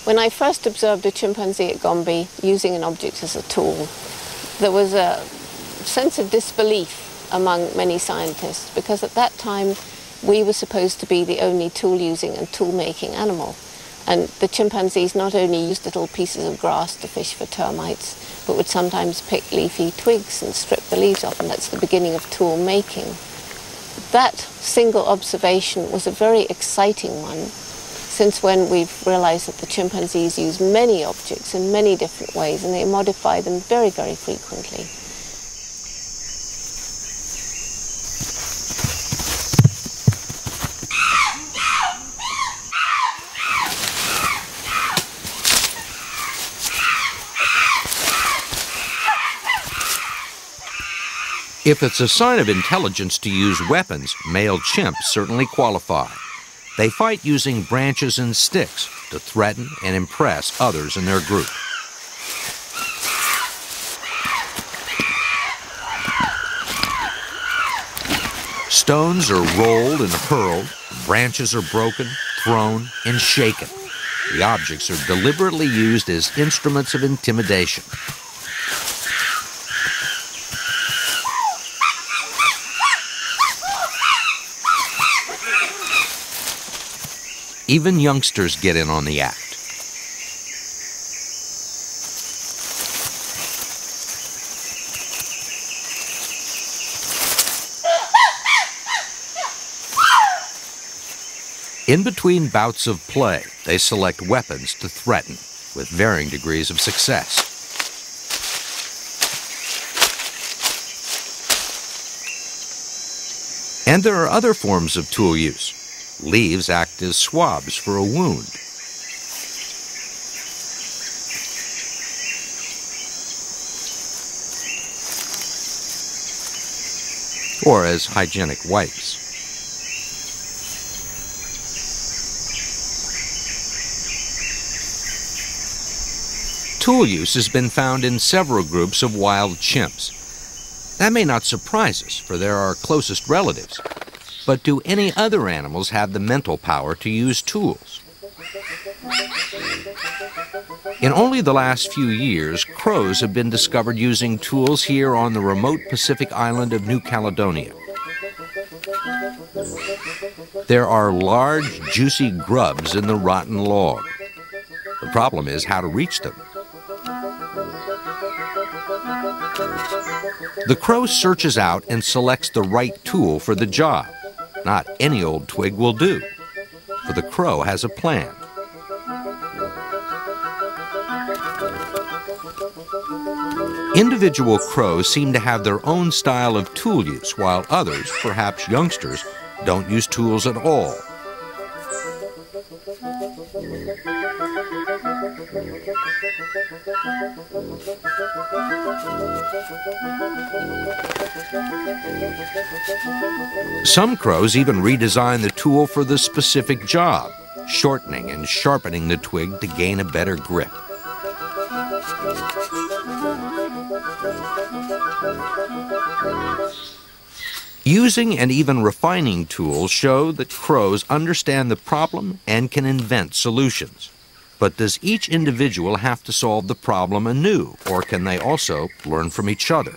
When I first observed a chimpanzee at Gombe using an object as a tool, there was a sense of disbelief among many scientists, because at that time we were supposed to be the only tool-using and tool-making animal. And the chimpanzees not only used little pieces of grass to fish for termites, but would sometimes pick leafy twigs and strip the leaves off, and that's the beginning of tool making. That single observation was a very exciting one, since when we've realized that the chimpanzees use many objects in many different ways, and they modify them very, very frequently. If it's a sign of intelligence to use weapons, male chimps certainly qualify. They fight using branches and sticks to threaten and impress others in their group. Stones are rolled and hurled, branches are broken, thrown, and shaken. The objects are deliberately used as instruments of intimidation. Even youngsters get in on the act. In between bouts of play, they select weapons to threaten, with varying degrees of success. And there are other forms of tool use. Leaves act as swabs for a wound. Or as hygienic wipes. Tool use has been found in several groups of wild chimps. That may not surprise us, for they're our closest relatives. But do any other animals have the mental power to use tools? In only the last few years, crows have been discovered using tools here on the remote Pacific island of New Caledonia. There are large, juicy grubs in the rotten log. The problem is how to reach them. The crow searches out and selects the right tool for the job. Not any old twig will do, for the crow has a plan. Individual crows seem to have their own style of tool use, while others, perhaps youngsters, don't use tools at all. Some crows even redesign the tool for the specific job, shortening and sharpening the twig to gain a better grip. Using and even refining tools show that crows understand the problem and can invent solutions. But does each individual have to solve the problem anew, or can they also learn from each other?